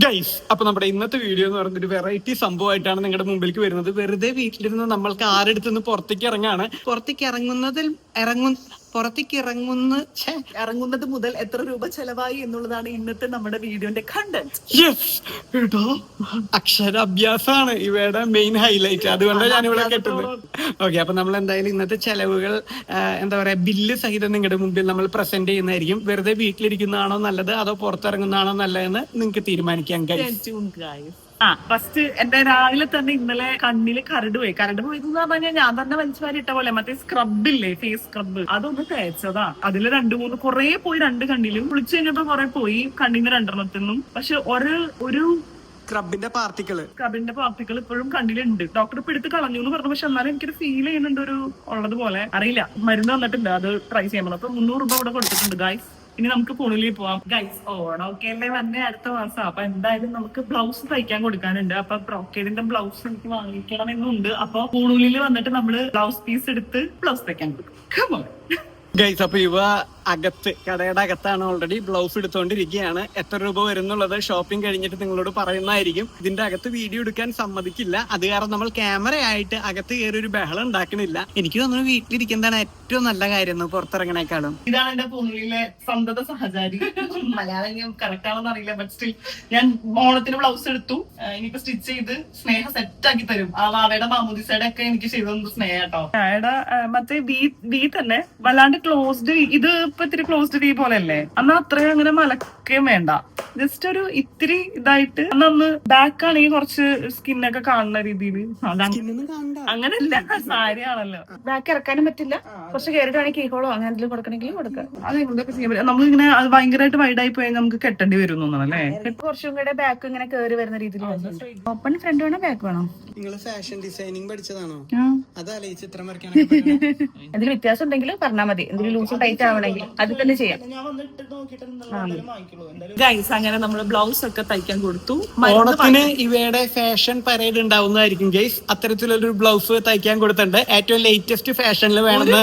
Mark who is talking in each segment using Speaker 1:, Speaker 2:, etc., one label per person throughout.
Speaker 1: Guys, അപ്പൊ നമ്മുടെ ഇന്നത്തെ വീഡിയോ എന്ന് പറയുന്നത് ഒരു വെറൈറ്റി സംഭവമായിട്ടാണ് നിങ്ങളുടെ മുമ്പിലേക്ക് വരുന്നത്. വെറുതെ വീട്ടിലിരുന്ന് നമ്മൾക്ക് ആരെടുത്ത് നിന്ന് പുറത്തേക്ക് ഇറങ്ങാണ്. ഇറങ്ങുന്നത് മുതൽ എത്ര രൂപ ചെലവായി എന്നുള്ളതാണ് ഇന്നത്തെ നമ്മുടെ വീഡിയോന്റെ കണ്ടന്റ്. അക്ഷരാഭ്യാസമാണ് ഇവയുടെ മെയിൻ ഹൈലൈറ്റ്. അതുകൊണ്ടാണ് ഞാനിവിടെ കെട്ടുന്നത്. ഓക്കെ, അപ്പൊ നമ്മൾ എന്തായാലും ഇന്നത്തെ ചെലവുകൾ എന്താ പറയാ ബില്ല് സഹിതം നിങ്ങളുടെ മുമ്പിൽ നമ്മൾ പ്രസന്റ് ചെയ്യുന്നതായിരിക്കും. വെറുതെ വീട്ടിലിരിക്കുന്നതാണോ നല്ലത് അതോ പുറത്തിറങ്ങുന്നതാണോ നല്ലതെന്ന് നിങ്ങൾക്ക് തീരുമാനിക്കാം.
Speaker 2: ഫസ്റ്റ് എന്റെ രാവിലെ തന്നെ ഇന്നലെ കണ്ണില് കരട് പോയി എന്ന് പറഞ്ഞാൽ ഞാൻ തന്നെ വലിച്ചു വാരി ഇട്ട പോലെ മറ്റേ സ്ക്രബ് ഇല്ലേ, ഫേസ് സ്ക്രബ്, അതൊന്ന് തേച്ചതാ. അതില് കുറെ പോയി, രണ്ട് കണ്ണിലും കുളിച്ചു കഴിഞ്ഞപ്പോ കുറെ പോയി കണ്ണിന് രണ്ടെണ്ണത്തിനും. പക്ഷെ ഒരു
Speaker 1: സ്ക്രബിന്റെ പാർട്ടിക്കിൾ ഇപ്പോഴും കണ്ണിലുണ്ട്. ഡോക്ടർ ഇപ്പൊ എടുത്ത് കളഞ്ഞു എന്ന് പറഞ്ഞു. പക്ഷെ എന്നാലും എനിക്കൊരു ഫീൽ ചെയ്യുന്നുണ്ട് ഒരു ഉള്ളത് പോലെ. അറിയില്ല, മരുന്ന് തന്നിട്ടുണ്ട്, അത് ട്രൈ ചെയ്യാൻ പറ്റും. അപ്പൊ 300 രൂപ ഇവിടെ കൊടുത്തിട്ടുണ്ട് ഗൈസ്. ഇനി നമുക്ക് പുണലിൽ പോവാം ഗൈസ്. ഓണമൊക്കെ അല്ലേ വന്നേ അടുത്ത മാസം. അപ്പൊ എന്തായാലും നമുക്ക് ബ്ലൗസ് തയ്ക്കാൻ കൊടുക്കാനുണ്ട്. അപ്പൊ ബ്രോക്കേഡിന്റെ ബ്ലൗസ് എനിക്ക് വാങ്ങിക്കണം എന്നുണ്ട്. അപ്പൊ പുണലിൽ വന്നിട്ട് നമ്മള് ബ്ലൗസ് പീസ് എടുത്ത് ബ്ലൗസ് തയ്ക്കാൻ കൊടുക്കും. ഗൈസ്, അപ്പൊ ഇവ കടയുടെ അകത്താണ് ഓൾറെഡി ബ്ലൗസ് എടുത്തുകൊണ്ടിരിക്കുകയാണ്. എത്ര രൂപ വരുന്നുള്ളത് ഷോപ്പിംഗ് കഴിഞ്ഞിട്ട് നിങ്ങളോട് പറയുന്നതായിരിക്കും. ഇതിന്റെ അകത്ത് വീഡിയോ എടുക്കാൻ സമ്മതിക്കില്ല. അത് കാരണം നമ്മൾ ക്യാമറയായിട്ട് അകത്ത് കയറി ഒരു ബഹളം ഉണ്ടാക്കണില്ല. എനിക്ക് തോന്നുന്നു വീട്ടിലിരിക്കുന്നതാണ് ഏറ്റവും നല്ല കാര്യം പുറത്തിറങ്ങണേക്കാളും.
Speaker 2: ഇതാണ് എന്റെ പുള്ളിയിലെ സന്തത സഹചാരി. മലയാളം ഞാൻ കറക്റ്റ് ആണെന്ന് അറിയില്ല, ബട്ട് സ്റ്റിൽ ഞാൻ ഓണത്തിന് ബ്ലൗസ് എടുത്തു. ഇനിയിപ്പോ സ്റ്റിച്ച് ചെയ്ത് സ്നേഹ സെറ്റ് ആക്കി തരും. ആ വാവയുടെ മാമൂദിസയുടെ ഒക്കെ എനിക്ക് ചെയ്തു സ്നേഹ കേട്ടോ. മറ്റേ ബി തന്നെ വല്ലാണ്ട് ക്ലോസ്ഡ്. ഇത് ഇപ്പൊ ഇത്തിരി ക്ലോസ്ഡ് വി പോലെ അല്ലേ, അന്ന് അത്രയും അങ്ങനെ മലക്കുകയും വേണ്ട. ജസ്റ്റ് ഒരു ഇത്തിരി ഇതായിട്ട് അന്ന് ബാക്ക് ആണെങ്കിൽ കുറച്ച് സ്കിന്നൊക്കെ കാണുന്ന രീതിയിൽ. അങ്ങനെയല്ല, സാരി ആണല്ലോ, ബാക്ക് ഇറക്കാനും പറ്റില്ല. കുറച്ച് കയറിട്ട് വേണമെങ്കിൽ കേക്കോളോ അങ്ങനെ എന്തെങ്കിലും കൊടുക്കണമെങ്കിൽ കൊടുക്കാം. അത് എന്തൊക്കെ ചെയ്യാൻ പറ്റും. നമ്മളിങ്ങനെ അത് ഭയങ്കരമായിട്ട് വൈഡായി പോയാൽ നമുക്ക് കെട്ടേണ്ടി വരും തോന്നണല്ലേ. കുറച്ചും കൂടെ ബാക്ക് ഇങ്ങനെ കയറി വരുന്ന രീതിയിൽ. ഓപ്പൺ ഫ്രണ്ട് വേണോ ബാക്ക് വേണോ?
Speaker 1: നിങ്ങൾ ഫാഷൻ ഡിസൈനിങ് പഠിച്ചതാണോ? അതല്ലേ ഈ ചിത്രം വരയ്ക്കാൻ?
Speaker 2: എന്തെങ്കിലും വ്യത്യാസം ഉണ്ടെങ്കിൽ പറഞ്ഞാൽ മതി. എന്തെങ്കിലും ലൂസ് ടൈറ്റ് ആവണമെങ്കിൽ അത് തന്നെ ചെയ്യാം. അങ്ങനെ നമ്മള് ബ്ലൗസ് ഒക്കെ തയ്ക്കാൻ കൊടുത്തു.
Speaker 1: ഓണത്തിന് ഇവയുടെ ഫാഷൻ പരേഡ് ഉണ്ടാവുന്നതായിരിക്കും ഗൈസ്. അത്തരത്തിലൊരു ബ്ലൗസ് തയ്ക്കാൻ കൊടുത്തിട്ടുണ്ട്. ഏറ്റവും ലേറ്റസ്റ്റ് ഫാഷനിൽ വേണമെന്ന്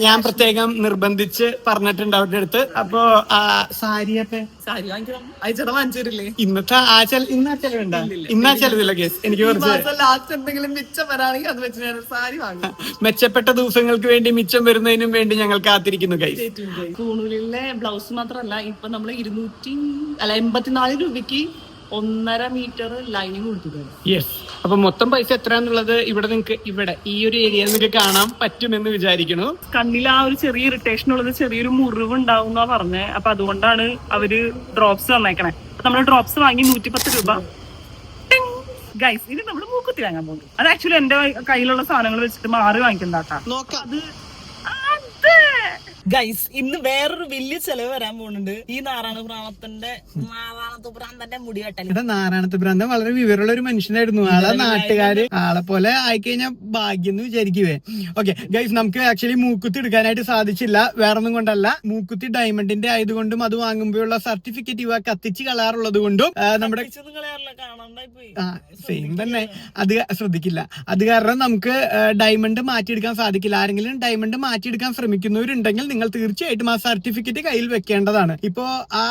Speaker 1: ഞാൻ പ്രത്യേകം നിർബന്ധിച്ച് പറഞ്ഞിട്ടുണ്ട് അവരുടെ അടുത്ത്. അപ്പൊ സാരി വാങ്ങിച്ചില്ലേ? ഇന്നത്തെ ഇന്നാ ചെലവില്ല ഗൈസ്. എനിക്ക്
Speaker 2: ലാസ്റ്റ് എന്തെങ്കിലും മിച്ചം വരാണെങ്കിൽ അത് വെച്ച് ഞാൻ സാരി വാങ്ങും.
Speaker 1: മെച്ചപ്പെട്ട ദിവസങ്ങൾക്ക് വേണ്ടി മിച്ചം വരുന്നതിനും വേണ്ടി ഞങ്ങൾ കാത്തിരിക്കുന്നു ഗൈസ്.
Speaker 2: കൂണൂലിലെ ബ്ലൗസ് മാത്രല്ല, ഇപ്പൊ നമ്മള് 84 രൂപയ്ക്ക് 1.5 മീറ്റർ ലൈനിങ് കൊടുത്തിട്ടുണ്ട്.
Speaker 1: യെസ്. അപ്പൊ മൊത്തം പൈസ എത്രയാന്നുള്ളത് ഇവിടെ നിങ്ങൾക്ക് ഇവിടെ ഈ ഒരു ഏരിയ നിങ്ങൾക്ക് കാണാൻ പറ്റുമെന്ന് വിചാരിക്കുന്നു.
Speaker 2: കണ്ണിൽ ആ ഒരു ചെറിയ ഇറിറ്റേഷൻ ഉള്ളത്, ചെറിയൊരു മുറിവ് ഉണ്ടാവും എന്നാ പറഞ്ഞത്. അപ്പൊ അതുകൊണ്ടാണ് അവര് ഡ്രോപ്സ് തന്നേക്കണേ. നമ്മള് ഡ്രോപ്സ് വാങ്ങി 110 രൂപ. ഗൈസ്, ഇനി നമ്മള് മൂക്കുത്തി വാങ്ങാൻ പോകും. അത് ആക്ച്വലി എന്റെ കയ്യിലുള്ള സാധനങ്ങൾ വെച്ചിട്ട് മാറി വാങ്ങിക്കുന്നതാട്ടാ. ഗൈസ്, ഇന്ന് വേറൊരു വലിയ ചെലവ് വരാൻ പോകുന്നുണ്ട്. ഈ നാരായണപുരാന്തന്റെ മുടി വെട്ടൽ.
Speaker 1: നാരായണപുരാന്തൻ വളരെ വിവരമുള്ള ഒരു മനുഷ്യനായിരുന്നു. നാട്ടുകാര് ആളെ പോലെ ആയിക്കഴിഞ്ഞാൽ ഭാഗ്യം എന്ന് വിചാരിക്കുവേ. ഓക്കെ ഗൈസ്, നമുക്ക് ആക്ച്വലി മൂക്കുത്തി എടുക്കാനായിട്ട് സാധിച്ചില്ല. വേറൊന്നും കൊണ്ടല്ല, മൂക്കുത്തി ഡയമണ്ടിന്റെ ആയതുകൊണ്ടും അത് വാങ്ങുമ്പോഴുള്ള സർട്ടിഫിക്കറ്റ് ഇവ കത്തിച്ച് കളയാറുള്ളത് കൊണ്ടും നമ്മുടെ സെയിം തന്നെ അത് ശ്രദ്ധിക്കില്ല. അത് കാരണം നമുക്ക് ഡയമണ്ട് മാറ്റിയെടുക്കാൻ സാധിക്കില്ല. ആരെങ്കിലും ഡയമണ്ട് മാറ്റിയെടുക്കാൻ ശ്രമിക്കുന്നവരുണ്ടെങ്കിൽ നിങ്ങൾ തീർച്ചയായിട്ടും ആ സർട്ടിഫിക്കറ്റ് കയ്യിൽ വെക്കേണ്ടതാണ്. ഇപ്പോ ആ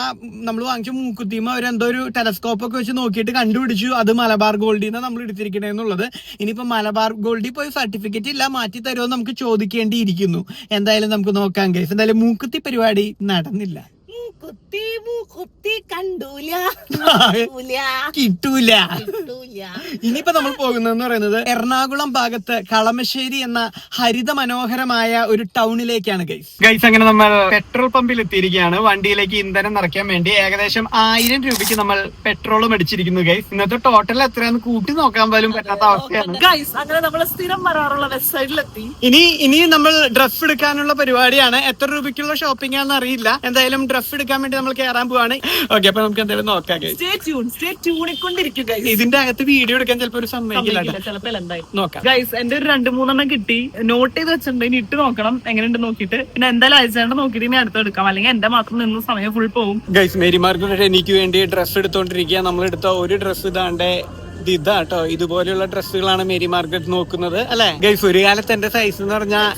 Speaker 1: നമ്മൾ വാങ്ങിച്ച മൂക്കുത്തിമ അവരെന്തോ ഒരു ടെലസ്കോപ്പ് ഒക്കെ വെച്ച് നോക്കിയിട്ട് കണ്ടുപിടിച്ചു അത് മലബാർ ഗോൾഡിൽ നിന്ന് നമ്മൾ എടുത്തിരിക്കണേന്നുള്ളത്. ഇനിയിപ്പോ മലബാർ ഗോൾഡിൽ പോയി സർട്ടിഫിക്കറ്റ് ഇല്ല മാറ്റി തരുമോ നമുക്ക് ചോദിക്കേണ്ടിയിരിക്കുന്നു. എന്തായാലും നമുക്ക് നോക്കാം ഗൈസ്. എന്തായാലും മൂക്കുത്തി പരിപാടി നടന്നില്ല. കിട്ടൂല. ഇനിയിപ്പോ നമ്മൾ പോകുന്നതെന്ന് പറയുന്നത് എറണാകുളം ഭാഗത്ത് കളമശ്ശേരി എന്ന ഹരിത മനോഹരമായ ഒരു ടൗണിലേക്കാണ് ഗൈസ്. അങ്ങനെ നമ്മൾ പെട്രോൾ പമ്പിൽ എത്തിയിരിക്കുകയാണ്. വണ്ടിയിലേക്ക് ഇന്ധനം നിറയ്ക്കാൻ വേണ്ടി ഏകദേശം 1000 രൂപയ്ക്ക് നമ്മൾ പെട്രോൾ മേടിച്ചിരിക്കുന്നു ഗൈസ്. ഇന്നത്തെ ടോട്ടൽ എത്രയാന്ന് കൂട്ടി നോക്കാൻ പോലും പറ്റാത്ത അവസ്ഥയാണ്
Speaker 2: ഗൈസ്. അങ്ങനെ നമ്മൾ സ്ഥിരം വരാറുള്ള വെസ്റ്റ് സൈഡിലെത്തി.
Speaker 1: ഇനി നമ്മൾ ഡ്രസ് എടുക്കാനുള്ള പരിപാടിയാണ്. എത്ര രൂപയ്ക്കുള്ള ഷോപ്പിംഗ് ആണെന്ന് അറിയില്ല. എന്തായാലും ഡ്രസ് എടുക്കാൻ വേണ്ടി നമ്മൾ കയറാൻ പോവാണ്. ഓക്കെ, അപ്പൊ നമുക്ക് എന്തായാലും നോക്കാം. ഇതിന്റെ അകത്ത് വീഡിയോ എടുക്കാൻ ചിലപ്പോ ഒരു സമയമില്ല. നോക്കാം
Speaker 2: ഗൈസ്. എന്റെ ഒരു 2-3 കിട്ടി, നോട്ട് ചെയ്ത് വെച്ചിട്ടുണ്ട്. ഇനി ഇട്ട് നോക്കണം എങ്ങനെയുണ്ട് നോക്കിയിട്ട്. പിന്നെ എന്തായാലും അയച്ചാണ്ട് നോക്കിയിട്ട് ഇനി അടുത്ത് എടുക്കാം. അല്ലെങ്കിൽ എന്റെ മാത്രം നിന്ന് സമയം ഫുൾ പോകും.
Speaker 1: ഗൈസ്, മേരിമാർക്ക് എനിക്ക് വേണ്ടി ഡ്രസ് എടുത്തോണ്ടിരിക്കുക. നമ്മൾ എടുത്ത ഒരു ഡ്രസ് ഇതാണ്ടേ ഇതാട്ടോ. ഇതുപോലെയുള്ള ഡ്രസ്സുകളാണ് മേരി മാർക്കറ്റ് നോക്കുന്നത് അല്ലെ ഗൈസ്. ഒരു കാലത്ത് എന്റെ സൈസ് എന്ന് പറഞ്ഞാൽ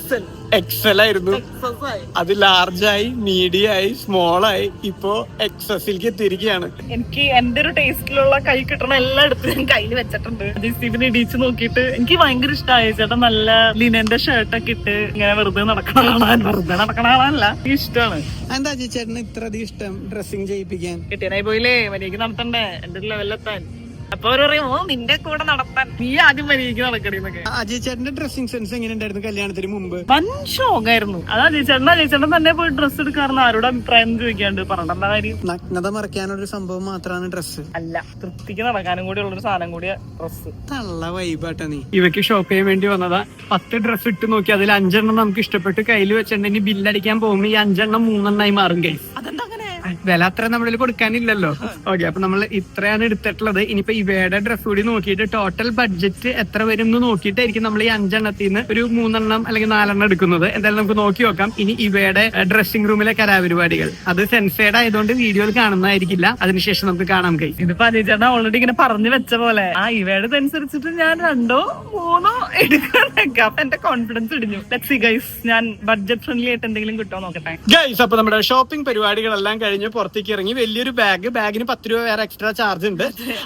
Speaker 3: എക്സൽ ആയിരുന്നു, അത് ലാർജായി, മീഡിയമായി, സ്മോളായി, ഇപ്പോ എക്സസിലേക്ക് എത്തിയിരിക്കുകയാണ്.
Speaker 1: എനിക്ക് എന്റെ ഒരു ടേസ്റ്റിലുള്ള കൈ കിട്ടണ എല്ലാം എടുത്ത് ഞാൻ കയ്യിൽ വെച്ചിട്ടുണ്ട്. സ്റ്റീവിനെ ഇടിച്ച് നോക്കിയിട്ട് എനിക്ക് ഭയങ്കര ഇഷ്ടമായി. ചേട്ടൻ നല്ല ലിനന്റെ ഷർട്ടൊക്കെ ഇട്ട് ഇങ്ങനെ വെറുതെ നടക്കണ കാണാനല്ല, എനിക്ക് ഇഷ്ടമാണ്.
Speaker 3: എന്താ ചേട്ടന് ഇത്ര അധികം ഇഷ്ടം ഡ്രസ്സിങ് ചെയ്യിപ്പിക്കാൻ?
Speaker 1: കെട്ടിയനായി പോയില്ലേ, മര്യാദക്ക് നടത്തണ്ടേ എന്റെ ഒരു ലെവലിലെത്താൻ. അപ്പൊ അവര് പറയും, ഓ നിന്റെ കൂടെ നടത്താൻ നീ ആദ്യം മര്യാദക്ക് നടക്കണേന്നൊക്കെ.
Speaker 3: അജയ് ചേട്ടന്റെ ഡ്രസ്സിംഗ് സെൻസ് എങ്ങനെ ഉണ്ടായിരുന്നു കല്യാണത്തിന് മുമ്പ്?
Speaker 1: വൻ ഷോക്കായിരുന്നു. അതാ ചേട്ടൻ തന്നെ പോയി ഡ്രസ്സ് എടുക്കാറുണ്ട്. ആരോട് അഭിപ്രായം ചോദിക്കാണ്ട് പറഞ്ഞിട്ടുള്ള കാര്യം.
Speaker 3: നഗ്നത മറയ്ക്കാനൊരു സംഭവം മാത്രമാണ് ഡ്രസ്സ്
Speaker 1: അല്ല, തൃപ്തിക്ക് നടക്കാനും കൂടി ഉള്ളൊരു സാധനം കൂടിയ ഡ്രസ്സ്.
Speaker 3: തള്ള വൈബാട്ടാ നീ. ഇവയ്ക്ക് ഷോപ്പ് ചെയ്യാൻ വേണ്ടി വന്നതാ. 10 ഡ്രസ്സ് ഇട്ട് നോക്കി, അതിൽ 5 നമുക്ക് ഇഷ്ടപ്പെട്ട് കയ്യിൽ വെച്ചിട്ടുണ്ടെങ്കിൽ ബില്ലടിക്കാൻ പോകുമ്പോ ഈ 5 3 മാറും. കൈ
Speaker 1: അതെന്താ അങ്ങനെ?
Speaker 3: വില അത്ര നമ്മളിൽ കൊടുക്കാനില്ലല്ലോ. ഓക്കെ, അപ്പൊ നമ്മൾ ഇത്രയാണ് എടുത്തിട്ടുള്ളത്. ഇനിയിപ്പോ ഇവയുടെ ഡ്രസ് കൂടി നോക്കിയിട്ട് ടോട്ടൽ ബഡ്ജറ്റ് എത്ര വരും എന്ന് നോക്കിയിട്ടായിരിക്കും നമ്മൾ ഈ 5 നിന്ന് ഒരു 3 അല്ലെങ്കിൽ 4 എടുക്കുന്നത്. എന്തായാലും നമുക്ക് നോക്കി നോക്കാം. ഇനി ഇവയുടെ ഡ്രസ്സിംഗ് റൂമിലെ കലാപരിപാടികൾ അത് സെൻസേഡ് ആയതുകൊണ്ട് വീഡിയോയിൽ കാണുന്നതായിരിക്കില്ല. അതിനുശേഷം നമുക്ക് കാണാം. കൈ
Speaker 1: ഇതിപ്പോ അജയ് ചേട്ടൻ ഓൾറെഡി ഇങ്ങനെ പറഞ്ഞു വെച്ച പോലെ ആ ഇവയുടെ അനുസരിച്ചിട്ട് ഞാൻ 2 3 എടുക്കാനൊക്കെ. അപ്പൊ എന്റെ കോൺഫിഡൻസ് ഇടിഞ്ഞു. ലെറ്റ്സ് സീ ഗൈസ്, ഞാൻ ബഡ്ജറ്റ് ഫ്രണ്ട്ലി ആയിട്ട് എന്തെങ്കിലും കിട്ടുമോ നോക്കട്ടെ.
Speaker 3: ഗൈസ്, അപ്പൊ നമ്മുടെ ഷോപ്പിംഗ് പരിപാടികളെല്ലാം കഴിഞ്ഞ് പുറത്തേക്ക് ഇറങ്ങി. വലിയൊരു ബാഗിന് 10 രൂപ വേറെ എക്സ്ട്രാ ചാർജ് ഉണ്ട്.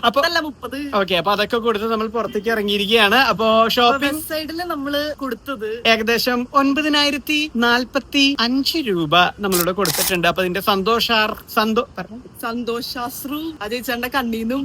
Speaker 3: അപ്പൊ
Speaker 1: 30.
Speaker 3: ഓക്കെ, അപ്പൊ അതൊക്കെ കൊടുത്ത് നമ്മൾ പുറത്തേക്ക് ഇറങ്ങിയിരിക്കുകയാണ്. അപ്പോ ഷോപ്പിംഗ്
Speaker 1: സൈഡില് നമ്മള് കൊടുത്തത്
Speaker 3: ഏകദേശം 9045 രൂപ നമ്മളിവിടെ കൊടുത്തിട്ടുണ്ട്. അപ്പൊ അതിന്റെ
Speaker 1: സന്തോഷാശ്രു അജയ് ചേട്ടന്റെ കണ്ണീന്നും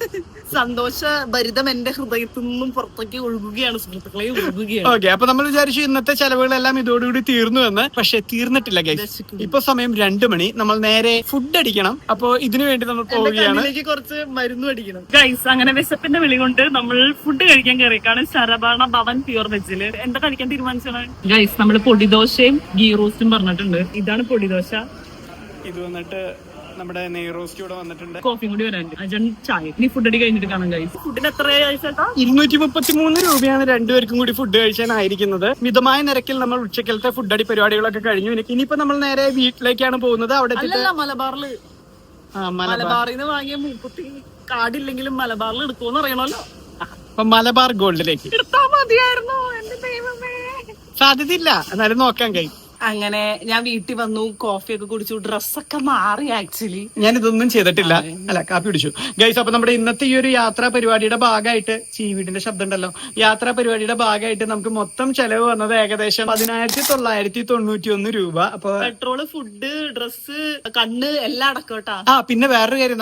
Speaker 1: സന്തോഷ ഭരിതം എന്റെ ഹൃദയത്തിൽ നിന്നും പുറത്തേക്ക് ഒഴുകുകയാണ്. സുഹൃത്തുക്കളെ ഒഴുകുകയാണ്.
Speaker 3: ഓക്കെ, അപ്പൊ നമ്മൾ വിചാരിച്ചു ഇന്നത്തെ ചെലവുകളെല്ലാം ഇതോടുകൂടി തീർന്നു എന്ന്. പക്ഷെ തീർന്നിട്ടില്ല ഗൈസ്. ഇപ്പൊ സമയം 2 മണി. നമ്മൾ നേരെ ഫുഡ് അടിക്കണം. അപ്പൊ ഇതിനു വേണ്ടി നമ്മൾ പോവുകയാണ്.
Speaker 1: കുറച്ച് മരുന്ന് അടിക്കണം ഗൈസ്. അങ്ങനെ വിശപ്പിന്റെ വിളി കൊണ്ട് നമ്മൾ ഫുഡ് കഴിക്കാൻ കയറിയേക്കാണ് ശരവണ ഭവൻ പ്യൂർ വെജില്. എന്താ കഴിക്കാൻ തീരുമാനിച്ചാണ് ഗൈസ്? നമ്മള് പൊടിദോശയും ഗീ റോസ്റ്റും പറഞ്ഞിട്ടുണ്ട്. ഇതാണ് പൊടിദോശ.
Speaker 3: ഇത് വന്നിട്ട് നമ്മുടെ നെയ് റോസ്റ്റ് ഇവിടെ വന്നിട്ടുണ്ട്.
Speaker 1: കോഫിയും കൂടി വരാനുണ്ട്. അജൻ ചായ. ഇനി ഫുഡ് അടി കഴിഞ്ഞിട്ട് കാണാം ഗൈസ്. ഫുഡിന് എത്ര ചേട്ടാ?
Speaker 3: 233 രൂപയാണ് രണ്ടുപേർക്കും കൂടി ഫുഡ് കഴിച്ചാനായിരിക്കുന്നത്. മിതമായ നിരക്കിൽ നമ്മൾ ഉച്ചക്കലത്തെ ഫുഡ് അടി പരിപാടികളൊക്കെ കഴിഞ്ഞു. ഇനിയിപ്പോ നമ്മൾ നേരെ വീട്ടിലേക്കാണ് പോകുന്നത്. അവിടെ
Speaker 1: മലബാറിൽ നിന്ന് വാങ്ങിയ മൂക്കുത്തി കാർഡില്ലെങ്കിലും മലബാറിൽ എടുക്കുമെന്ന് അറിയണമല്ലോ.
Speaker 3: അപ്പൊ മലബാർ ഗോൾഡിലേക്ക്
Speaker 1: എടുത്താ മതിയായിരുന്നു. എന്റെ ദൈവമേ,
Speaker 3: സാധ്യതയില്ല. എന്നാലും നോക്കാൻ കഴിയും.
Speaker 1: അങ്ങനെ ഞാൻ വീട്ടിൽ വന്നു, കോഫിയൊക്കെ കുടിച്ചു, ഡ്രസ്സൊക്കെ മാറി. ആക്ച്വലി
Speaker 3: ഞാൻ ഇതൊന്നും ചെയ്തിട്ടില്ല. അല്ല, കാപ്പി കുടിച്ചു ഗൈസ്. അപ്പൊ നമ്മുടെ ഇന്നത്തെ ഈ ഒരു യാത്രാ പരിപാടിയുടെ ഭാഗമായിട്ട് വീടിന്റെ ശബ്ദം ഉണ്ടല്ലോ, യാത്രാ പരിപാടിയുടെ ഭാഗമായിട്ട് നമുക്ക് മൊത്തം ചെലവ് വന്നത് ഏകദേശം 1991 രൂപ. അപ്പൊ
Speaker 1: പെട്രോള്, ഫുഡ്, ഡ്രസ്സ്, കണ്ണ് എല്ലാം അടക്കോട്ടാ.
Speaker 3: പിന്നെ വേറൊരു കാര്യം,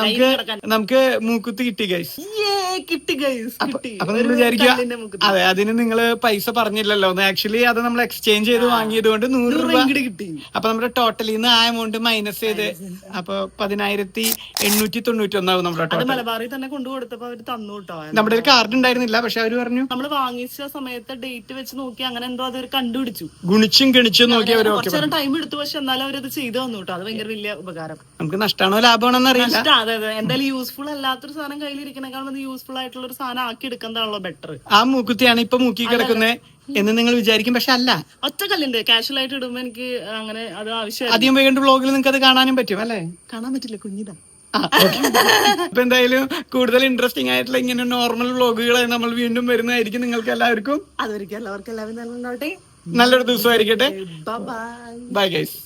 Speaker 3: നമുക്ക് മൂക്കുത്തി കിട്ടി ഗൈസ്.
Speaker 1: കിട്ടി ഗൈസ്, കിട്ടി.
Speaker 3: അപ്പൊ നിങ്ങൾ വിചാരിക്കുക, അതെ, അതിന് നിങ്ങള് പൈസ പറഞ്ഞില്ലല്ലോ. ആക്ച്വലി അത് നമ്മൾ എക്സ്ചേഞ്ച് ചെയ്ത് വാങ്ങിയത് കൊണ്ട് 100 രൂപ കിട്ടി. അപ്പൊ നമ്മുടെ ടോട്ടലിൽ നിന്ന് ആ എമൗണ്ട് മൈനസ് ചെയ്ത് അപ്പൊ 10891 ആവും നമ്മുടെ ടോട്ടൽ.
Speaker 1: മലബാറിൽ തന്നെ കൊണ്ടുകൊടുത്തപ്പോ അവര് തന്നു കേട്ടോ.
Speaker 3: നമ്മുടെ ഒരു കാർഡ് ഉണ്ടായിരുന്നില്ല, പക്ഷെ അവര് പറഞ്ഞു
Speaker 1: നമ്മള് വാങ്ങിച്ച സമയത്ത് ഡേറ്റ് വെച്ച് നോക്കി അങ്ങനെ എന്തോ അത് കണ്ടുപിടിച്ചു,
Speaker 3: ഗുണിച്ചും ഗണിച്ചും നോക്കി അവര്
Speaker 1: ടൈം എടുത്തു. പക്ഷെ എന്നാലും അവരത് ചെയ്തു തന്നു കേട്ടോ. അത് ഭയങ്കര വലിയ ഉപകാരം.
Speaker 3: നമുക്ക് നഷ്ടമാണോ ലാഭമാണോ അറിയില്ല.
Speaker 1: അതെ അതെ, എന്തായാലും യൂസ്ഫുൾ അല്ലാത്തൊരു സാധനം കയ്യിലിരിക്കണേക്കാളും യൂസ്ഫുൾ ആയിട്ടുള്ള ഒരു സാധനം ആക്കി എടുക്കുന്നതാണല്ലോ ബെറ്റർ.
Speaker 3: ആ മൂക്കുത്തിയാണ് ഇപ്പൊ മൂക്കി കിടക്കുന്നത് എന്ന് നിങ്ങൾ വിചാരിക്കും, പക്ഷെ അല്ല.
Speaker 1: ഒറ്റ കല്ലുണ്ട്. കാഷ്വൽ ആയിട്ട് ഇടുമ്പോ എനിക്ക് അങ്ങനെ അത് ആവശ്യം.
Speaker 3: അധികം വൈകേണ്ട വ്ളോഗിൽ നിങ്ങൾക്ക് അത് കാണാനും പറ്റും അല്ലേ?
Speaker 1: കാണാൻ പറ്റില്ല, കുഞ്ഞിതാ.
Speaker 3: അപ്പൊ എന്തായാലും കൂടുതൽ ഇൻട്രസ്റ്റിംഗ് ആയിട്ടുള്ള ഇങ്ങനെ നോർമൽ വ്ളോഗുകളായി നമ്മൾ വീണ്ടും വരുന്നതായിരിക്കും. നിങ്ങൾക്ക് എല്ലാവർക്കും
Speaker 1: അതൊരിക്കും എല്ലാവർക്കും എല്ലാവരും നല്ലൊരു
Speaker 3: ദിവസമായിരിക്കട്ടെ. Bye guys.